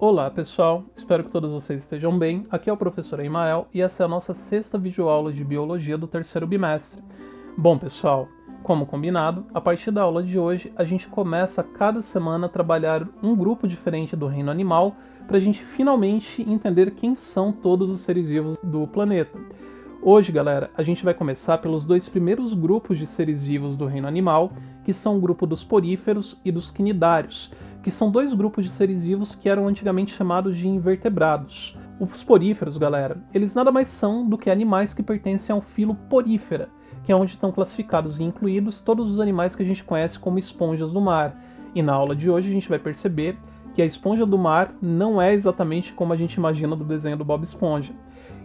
Olá pessoal, espero que todos vocês estejam bem. Aqui é o professor Emael e essa é a nossa sexta videoaula de Biologia do terceiro bimestre. Bom pessoal, como combinado, a partir da aula de hoje a gente começa cada semana a trabalhar um grupo diferente do reino animal para a gente finalmente entender quem são todos os seres vivos do planeta. Hoje, galera, a gente vai começar pelos dois primeiros grupos de seres vivos do reino animal, que são o grupo dos poríferos e dos quinidários, que são dois grupos de seres vivos que eram antigamente chamados de invertebrados. Os poríferos, galera, eles nada mais são do que animais que pertencem ao filo Porifera, que é onde estão classificados e incluídos todos os animais que a gente conhece como esponjas do mar. E na aula de hoje a gente vai perceber que a esponja do mar não é exatamente como a gente imagina do desenho do Bob Esponja.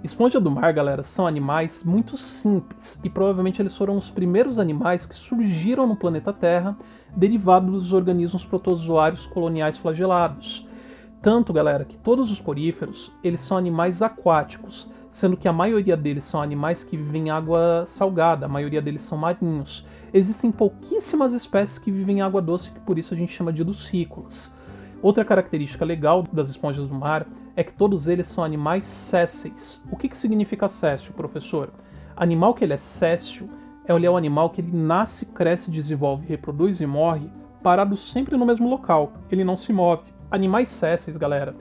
Esponja do mar, galera, são animais muito simples e provavelmente eles foram os primeiros animais que surgiram no planeta Terra derivados dos organismos protozoários coloniais flagelados. Tanto, galera, que todos os poríferos, eles são animais aquáticos, sendo que a maioria deles são animais que vivem em água salgada, a maioria deles são marinhos. Existem pouquíssimas espécies que vivem em água doce, que por isso a gente chama de edusícolas. Outra característica legal das esponjas do mar é que todos eles são animais sésseis. O que significa séssil, professor? Animal que ele é séssil ele é um animal que ele nasce, cresce, desenvolve, reproduz e morre parado sempre no mesmo local. Ele não se move. Animais sésseis, galera,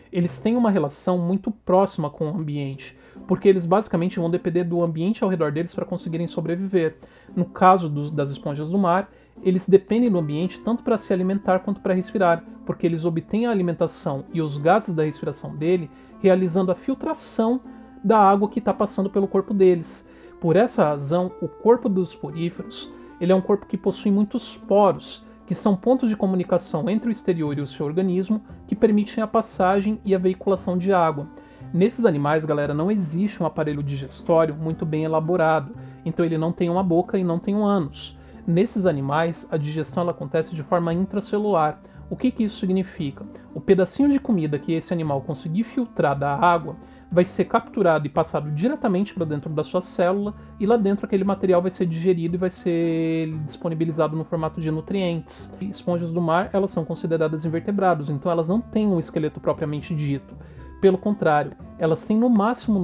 eles têm uma relação muito próxima com o ambiente, porque eles basicamente vão depender do ambiente ao redor deles para conseguirem sobreviver. No caso das esponjas do mar, eles dependem do ambiente tanto para se alimentar quanto para respirar, porque eles obtêm a alimentação e os gases da respiração dele realizando a filtração da água que está passando pelo corpo deles. Por essa razão, o corpo dos poríferos ele é um corpo que possui muitos poros, que são pontos de comunicação entre o exterior e o seu organismo, que permitem a passagem e a veiculação de água. Nesses animais, galera, não existe um aparelho digestório muito bem elaborado, então ele não tem uma boca e não tem um ânus. Nesses animais, a digestão ela acontece de forma intracelular. O que isso significa? O pedacinho de comida que esse animal conseguir filtrar da água vai ser capturado e passado diretamente para dentro da sua célula, e lá dentro aquele material vai ser digerido e vai ser disponibilizado no formato de nutrientes. E esponjas do mar, elas são consideradas invertebrados, então elas não têm um esqueleto propriamente dito. Pelo contrário, elas têm no máximo,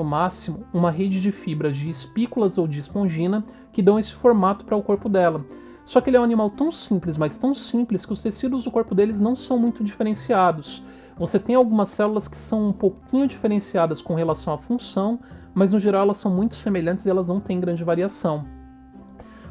uma rede de fibras de espículas ou de espongina que dão esse formato para o corpo dela. Só que ele é um animal tão simples, mas tão simples, que os tecidos do corpo deles não são muito diferenciados. Você tem algumas células que são um pouquinho diferenciadas com relação à função, mas no geral elas são muito semelhantes e elas não têm grande variação.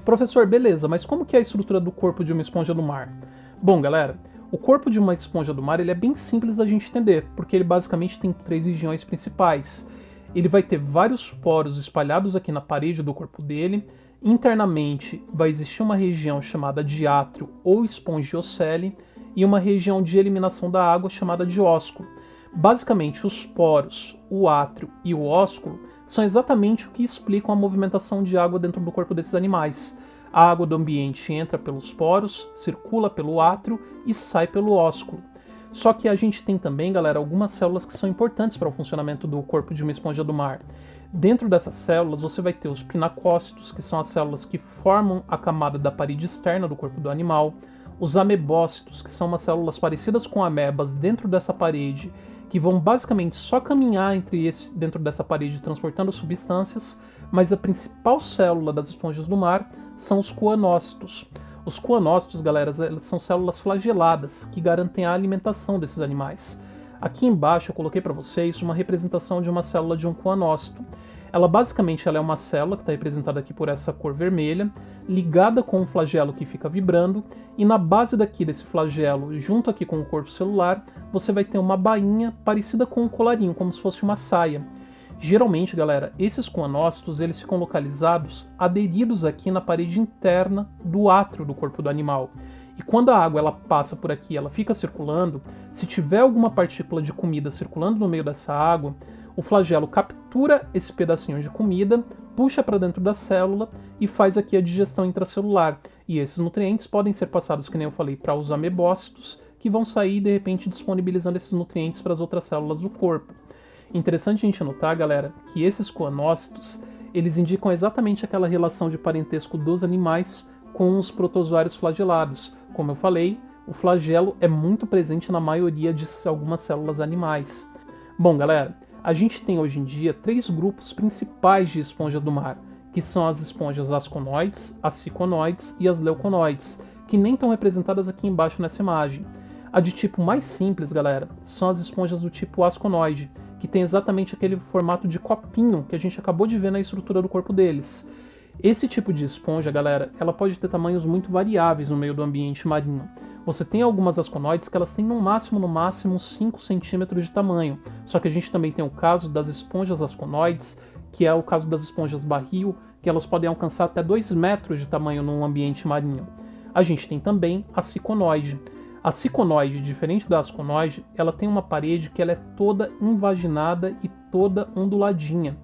Professor, beleza, mas como que é a estrutura do corpo de uma esponja do mar? Bom, galera, o corpo de uma esponja do mar ele é bem simples da gente entender, porque ele basicamente tem 3 regiões principais. Ele vai ter vários poros espalhados aqui na parede do corpo dele. Internamente vai existir uma região chamada diátrio ou espongiocele e uma região de eliminação da água chamada de ósculo. Basicamente, os poros, o átrio e o ósculo são exatamente o que explicam a movimentação de água dentro do corpo desses animais. A água do ambiente entra pelos poros, circula pelo átrio e sai pelo ósculo. Só que a gente tem também, galera, algumas células que são importantes para o funcionamento do corpo de uma esponja do mar. Dentro dessas células você vai ter os pinacócitos, que são as células que formam a camada da parede externa do corpo do animal. Os amebócitos, que são umas células parecidas com amebas dentro dessa parede, que vão basicamente só caminhar dentro dessa parede transportando substâncias, mas a principal célula das esponjas do mar são os coanócitos. Os coanócitos, galera, elas são células flageladas que garantem a alimentação desses animais. Aqui embaixo eu coloquei para vocês uma representação de uma célula de um coanócito. Ela basicamente é uma célula que está representada aqui por essa cor vermelha, ligada com um flagelo que fica vibrando, e na base daqui desse flagelo, junto aqui com o corpo celular, você vai ter uma bainha parecida com um colarinho, como se fosse uma saia. Geralmente, galera, esses coanócitos eles ficam localizados, aderidos aqui na parede interna do átrio do corpo do animal. E quando a água ela passa por aqui, ela fica circulando, se tiver alguma partícula de comida circulando no meio dessa água, o flagelo captura esse pedacinho de comida, puxa para dentro da célula e faz aqui a digestão intracelular. E esses nutrientes podem ser passados, que nem eu falei, para os amebócitos, que vão sair de repente disponibilizando esses nutrientes para as outras células do corpo. Interessante a gente notar, galera, que esses coanócitos, eles indicam exatamente aquela relação de parentesco dos animais com os protozoários flagelados. Como eu falei, o flagelo é muito presente na maioria de algumas células animais. Bom, galera, a gente tem hoje em dia 3 grupos principais de esponja do mar, que são as esponjas asconoides, as ciconoides e as leuconoides, que nem estão representadas aqui embaixo nessa imagem. A de tipo mais simples, galera, são as esponjas do tipo asconoide, que tem exatamente aquele formato de copinho que a gente acabou de ver na estrutura do corpo deles. Esse tipo de esponja, galera, ela pode ter tamanhos muito variáveis no meio do ambiente marinho. Você tem algumas asconoides que elas têm no máximo 5 centímetros de tamanho, só que a gente também tem o caso das esponjas asconoides, que é o caso das esponjas barril, que elas podem alcançar até 2 metros de tamanho no ambiente marinho. A gente tem também a ciconoide. A ciconoide, diferente da asconoide, ela tem uma parede que ela é toda invaginada e toda onduladinha.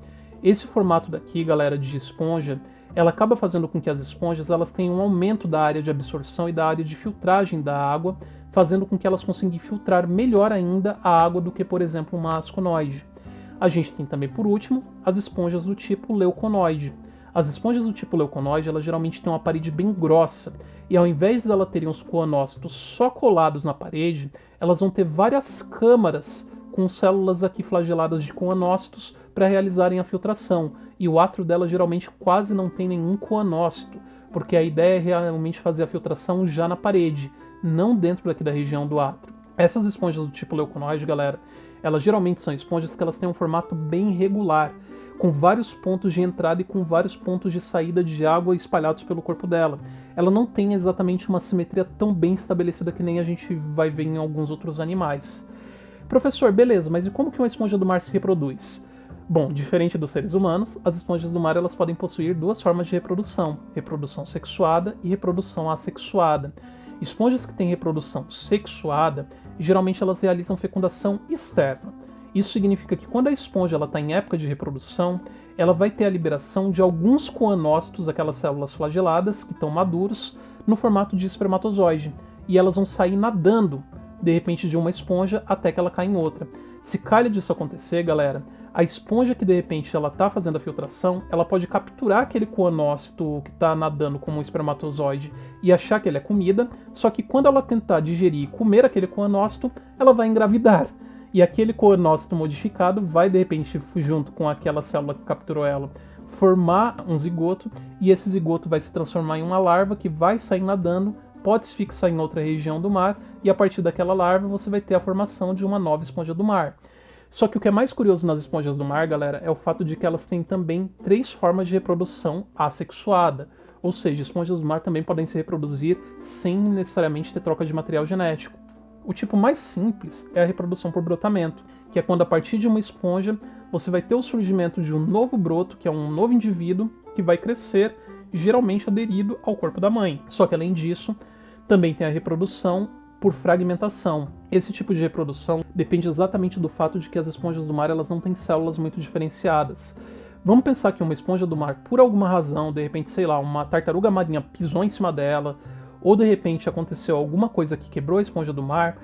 Esse formato daqui, galera, de esponja, ela acaba fazendo com que as esponjas elas tenham um aumento da área de absorção e da área de filtragem da água, fazendo com que elas consigam filtrar melhor ainda a água do que, por exemplo, uma asconoide. A gente tem também, por último, as esponjas do tipo leuconoide. As esponjas do tipo leuconoide, elas geralmente têm uma parede bem grossa, e ao invés de ela terem os coanócitos só colados na parede, elas vão ter várias câmaras com células aqui flageladas de coanócitos para realizarem a filtração, e o átrio dela geralmente quase não tem nenhum coanócito, porque a ideia é realmente fazer a filtração já na parede, não dentro daqui da região do átrio. Essas esponjas do tipo leuconoide, galera, elas geralmente são esponjas que elas têm um formato bem irregular, com vários pontos de entrada e com vários pontos de saída de água espalhados pelo corpo dela. Ela não tem exatamente uma simetria tão bem estabelecida que nem a gente vai ver em alguns outros animais. Professor, beleza, mas e como que uma esponja do mar se reproduz? Bom, diferente dos seres humanos, as esponjas do mar elas podem possuir 2 formas de reprodução, reprodução sexuada e reprodução assexuada. Esponjas que têm reprodução sexuada, geralmente elas realizam fecundação externa. Isso significa que quando a esponja está em época de reprodução, ela vai ter a liberação de alguns coanócitos, aquelas células flageladas que estão maduros, no formato de espermatozoide, e elas vão sair nadando, de repente, de uma esponja até que ela cai em outra. Se calha disso acontecer, galera, a esponja que de repente ela está fazendo a filtração, ela pode capturar aquele coanócito que está nadando como um espermatozoide e achar que ele é comida, só que quando ela tentar digerir e comer aquele coanócito, ela vai engravidar. E aquele coanócito modificado vai, de repente, junto com aquela célula que capturou ela, formar um zigoto, e esse zigoto vai se transformar em uma larva que vai sair nadando, pode se fixar em outra região do mar, e a partir daquela larva você vai ter a formação de uma nova esponja do mar. Só que o que é mais curioso nas esponjas do mar, galera, é o fato de que elas têm também 3 formas de reprodução assexuada. Ou seja, esponjas do mar também podem se reproduzir sem necessariamente ter troca de material genético. O tipo mais simples é a reprodução por brotamento, que é quando a partir de uma esponja você vai ter o surgimento de um novo broto, que é um novo indivíduo, que vai crescer, geralmente aderido ao corpo da mãe. Só que além disso, também tem a reprodução por fragmentação. Esse tipo de reprodução depende exatamente do fato de que as esponjas do mar elas não têm células muito diferenciadas. Vamos pensar que uma esponja do mar, por alguma razão, de repente, sei lá, uma tartaruga marinha pisou em cima dela, ou de repente aconteceu alguma coisa que quebrou a esponja do mar,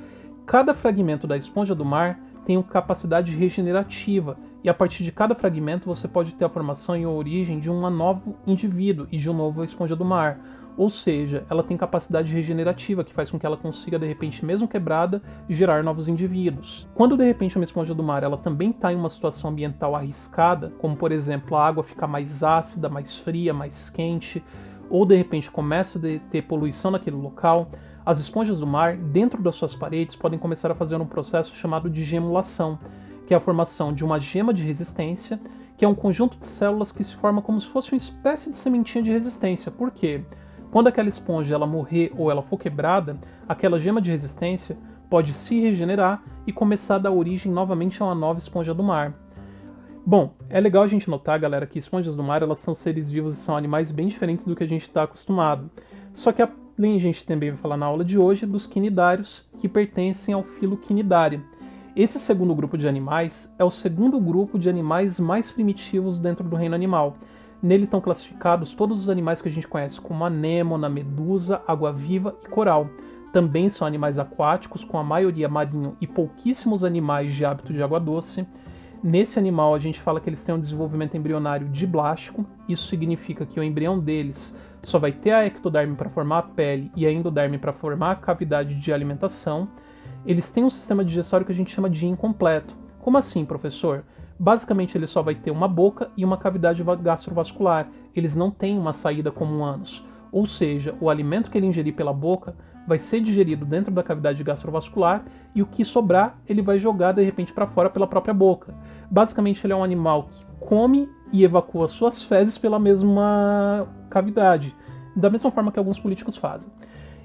cada fragmento da esponja do mar tem uma capacidade regenerativa, e a partir de cada fragmento você pode ter a formação e a origem de um novo indivíduo e de uma nova esponja do mar. Ou seja, ela tem capacidade regenerativa, que faz com que ela consiga, de repente, mesmo quebrada, gerar novos indivíduos. Quando, de repente, uma esponja do mar ela também está em uma situação ambiental arriscada, como, por exemplo, a água ficar mais ácida, mais fria, mais quente, ou de repente começa a ter poluição naquele local, as esponjas do mar, dentro das suas paredes, podem começar a fazer um processo chamado de gemulação, que é a formação de uma gema de resistência, que é um conjunto de células que se forma como se fosse uma espécie de sementinha de resistência. Por quê? Quando aquela esponja ela morrer ou ela for quebrada, aquela gema de resistência pode se regenerar e começar a dar origem novamente a uma nova esponja do mar. Bom, é legal a gente notar, galera, que esponjas do mar elas são seres vivos e são animais bem diferentes do que a gente está acostumado. Só que além a gente também vai falar na aula de hoje dos quinidários, que pertencem ao filo Quinidária. Esse segundo grupo de animais é o segundo grupo de animais mais primitivos dentro do reino animal. Nele estão classificados todos os animais que a gente conhece como anêmona, medusa, água-viva e coral. Também são animais aquáticos, com a maioria marinho e pouquíssimos animais de hábito de água doce. Nesse animal, a gente fala que eles têm um desenvolvimento embrionário diblástico. Isso significa que o embrião deles só vai ter a ectoderme para formar a pele e a endoderme para formar a cavidade de alimentação. Eles têm um sistema digestório que a gente chama de incompleto. Como assim, professor? Basicamente, ele só vai ter uma boca e uma cavidade gastrovascular. Eles não têm uma saída como um ânus. Ou seja, o alimento que ele ingerir pela boca vai ser digerido dentro da cavidade gastrovascular e o que sobrar ele vai jogar de repente para fora pela própria boca. Basicamente, ele é um animal que come e evacua suas fezes pela mesma cavidade, da mesma forma que alguns políticos fazem.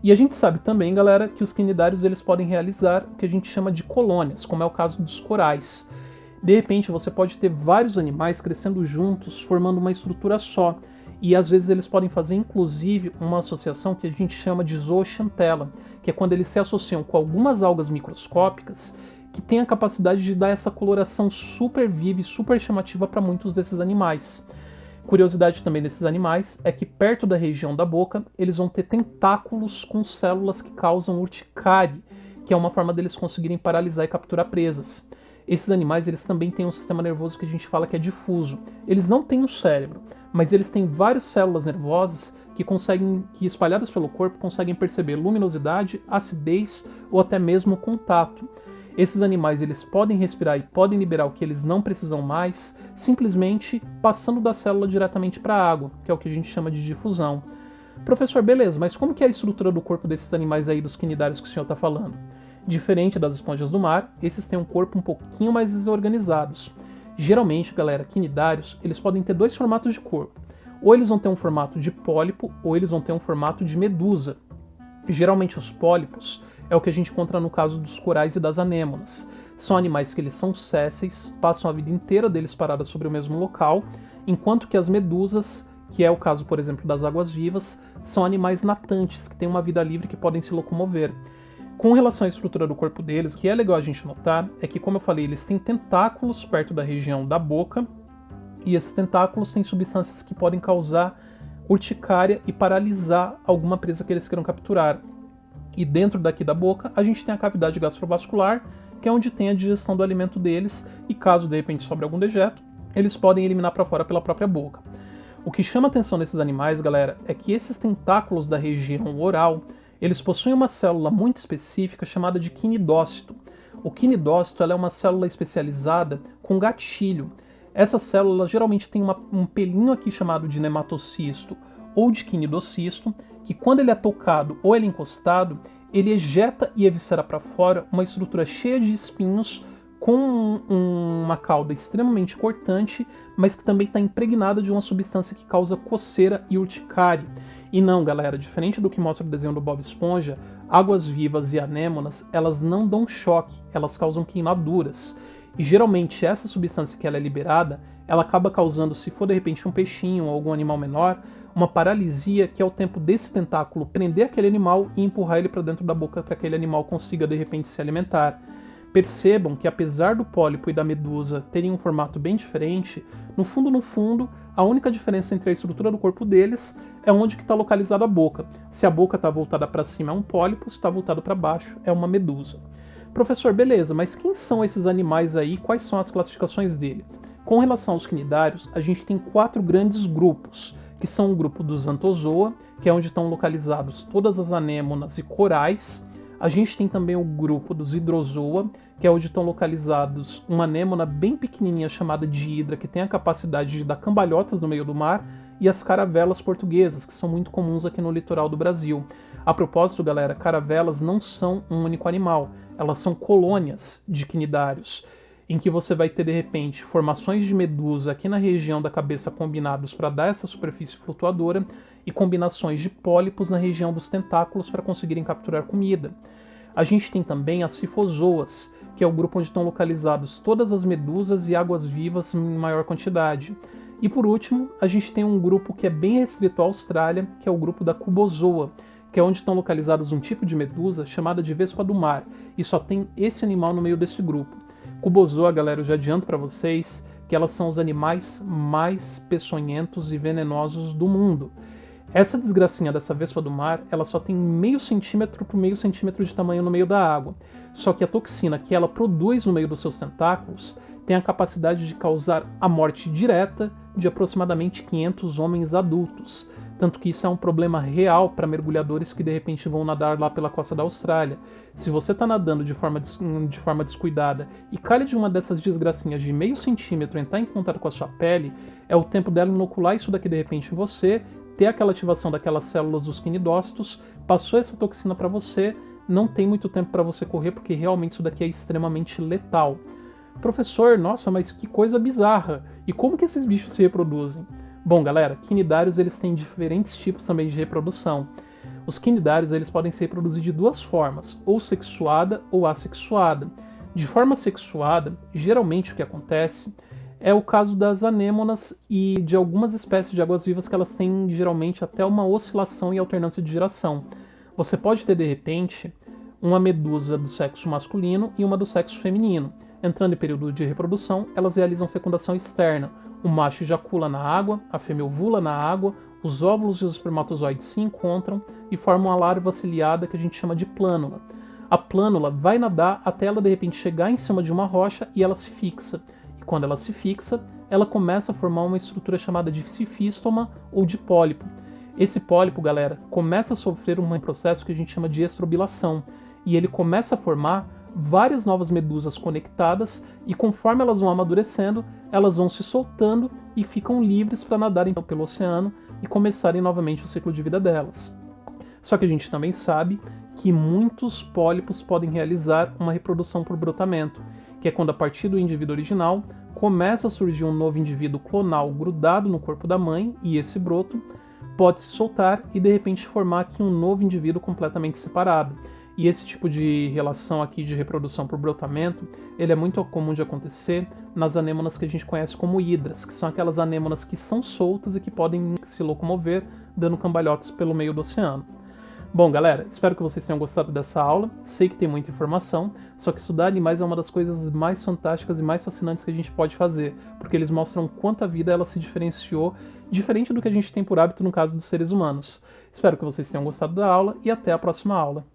E a gente sabe também, galera, que os quinidários eles podem realizar o que a gente chama de colônias, como é o caso dos corais. De repente, você pode ter vários animais crescendo juntos, formando uma estrutura só. E às vezes eles podem fazer, inclusive, uma associação que a gente chama de zooxantela, que é quando eles se associam com algumas algas microscópicas que têm a capacidade de dar essa coloração super viva e super chamativa para muitos desses animais. Curiosidade também desses animais é que perto da região da boca eles vão ter tentáculos com células que causam urticária, que é uma forma deles conseguirem paralisar e capturar presas. Esses animais eles também têm um sistema nervoso que a gente fala que é difuso. Eles não têm um cérebro, mas eles têm várias células nervosas que espalhadas pelo corpo conseguem perceber luminosidade, acidez ou até mesmo contato. Esses animais eles podem respirar e podem liberar o que eles não precisam mais, simplesmente passando da célula diretamente para a água, que é o que a gente chama de difusão. Professor, beleza, mas como que é a estrutura do corpo desses animais aí, dos quinidários que o senhor está falando? Diferente das esponjas do mar, esses têm um corpo um pouquinho mais desorganizados. Geralmente, galera, quinidários, eles podem ter dois formatos de corpo. Ou eles vão ter um formato de pólipo, ou eles vão ter um formato de medusa. Geralmente os pólipos é o que a gente encontra no caso dos corais e das anêmonas. São animais que eles são sésseis, passam a vida inteira deles paradas sobre o mesmo local, enquanto que as medusas, que é o caso, por exemplo, das águas-vivas, são animais natantes, que têm uma vida livre que podem se locomover. Com relação à estrutura do corpo deles, o que é legal a gente notar é que, como eu falei, eles têm tentáculos perto da região da boca, e esses tentáculos têm substâncias que podem causar urticária e paralisar alguma presa que eles queiram capturar. E dentro daqui da boca, a gente tem a cavidade gastrovascular, que é onde tem a digestão do alimento deles, e caso de repente sobre algum dejeto, eles podem eliminar para fora pela própria boca. O que chama atenção nesses animais, galera, é que esses tentáculos da região oral, eles possuem uma célula muito específica chamada de quinidócito. O quinidócito ela é uma célula especializada com gatilho. Essa célula geralmente tem um pelinho aqui chamado de nematocisto ou de quinidocisto, que quando ele é tocado ou ele é encostado, ele ejeta e eviscera para fora uma estrutura cheia de espinhos com uma cauda extremamente cortante, mas que também está impregnada de uma substância que causa coceira e urticária. E não, galera, diferente do que mostra o desenho do Bob Esponja, águas-vivas e anêmonas, elas não dão choque, elas causam queimaduras. E geralmente essa substância que ela é liberada, ela acaba causando, se for de repente um peixinho ou algum animal menor, uma paralisia, que é o tempo desse tentáculo prender aquele animal e empurrar ele para dentro da boca para que aquele animal consiga de repente se alimentar. Percebam que apesar do pólipo e da medusa terem um formato bem diferente, no fundo, a única diferença entre a estrutura do corpo deles é onde está localizada a boca. Se a boca está voltada para cima é um pólipo, se está voltado para baixo é uma medusa. Professor, beleza, mas quem são esses animais aí? Quais são as classificações dele? Com relação aos quinidários, a gente tem 4 grandes grupos, que são o grupo dos Anthozoa, que é onde estão localizados todas as anêmonas e corais. A gente tem também o grupo dos Hidrozoa, que é onde estão localizados uma anêmona bem pequenininha chamada de hidra, que tem a capacidade de dar cambalhotas no meio do mar, e as caravelas portuguesas, que são muito comuns aqui no litoral do Brasil. A propósito, galera, caravelas não são um único animal, elas são colônias de quinidários, em que você vai ter, de repente, formações de medusa aqui na região da cabeça combinados para dar essa superfície flutuadora e combinações de pólipos na região dos tentáculos para conseguirem capturar comida. A gente tem também as sifozoas, que é o grupo onde estão localizados todas as medusas e águas-vivas em maior quantidade. E por último, a gente tem um grupo que é bem restrito à Austrália, que é o grupo da cubozoa, que é onde estão localizados um tipo de medusa chamada de vespa do mar, e só tem esse animal no meio desse grupo. Cubozoa, galera, eu já adianto para vocês que elas são os animais mais peçonhentos e venenosos do mundo. Essa desgracinha dessa vespa do mar, ela só tem meio centímetro por meio centímetro de tamanho no meio da água. Só que a toxina que ela produz no meio dos seus tentáculos tem a capacidade de causar a morte direta de aproximadamente 500 homens adultos. Tanto que isso é um problema real para mergulhadores que de repente vão nadar lá pela costa da Austrália. Se você está nadando de forma descuidada e calha de uma dessas desgracinhas de meio centímetro entrar em contato com a sua pele, é o tempo dela inocular isso daqui de repente em você, ter aquela ativação daquelas células dos quinidócitos, passou essa toxina para você, não tem muito tempo para você correr porque realmente isso daqui é extremamente letal. Professor, nossa, mas que coisa bizarra! E como que esses bichos se reproduzem? Bom, galera, quinidários eles têm diferentes tipos também de reprodução. Os quinidários eles podem se reproduzir de duas formas, ou sexuada ou assexuada. De forma sexuada, geralmente o que acontece é o caso das anêmonas e de algumas espécies de águas-vivas que elas têm geralmente até uma oscilação e alternância de geração. Você pode ter de repente uma medusa do sexo masculino e uma do sexo feminino. Entrando em período de reprodução, elas realizam fecundação externa. O macho ejacula na água, a fêmea ovula na água, os óvulos e os espermatozoides se encontram e formam a larva ciliada que a gente chama de plânula. A plânula vai nadar até ela de repente chegar em cima de uma rocha e ela se fixa. E quando ela se fixa, ela começa a formar uma estrutura chamada de cifístoma ou de pólipo. Esse pólipo, galera, começa a sofrer um processo que a gente chama de estrobilação e ele começa a formar várias novas medusas conectadas e conforme elas vão amadurecendo, elas vão se soltando e ficam livres para nadarem pelo oceano e começarem novamente o ciclo de vida delas. Só que a gente também sabe que muitos pólipos podem realizar uma reprodução por brotamento, que é quando a partir do indivíduo original começa a surgir um novo indivíduo clonal grudado no corpo da mãe e esse broto pode se soltar e de repente formar aqui um novo indivíduo completamente separado. E esse tipo de relação aqui de reprodução por brotamento, ele é muito comum de acontecer nas anêmonas que a gente conhece como hidras, que são aquelas anêmonas que são soltas e que podem se locomover, dando cambalhotas pelo meio do oceano. Bom, galera, espero que vocês tenham gostado dessa aula. Sei que tem muita informação, só que estudar animais é uma das coisas mais fantásticas e mais fascinantes que a gente pode fazer, porque eles mostram quanto a vida ela se diferenciou, diferente do que a gente tem por hábito no caso dos seres humanos. Espero que vocês tenham gostado da aula e até a próxima aula.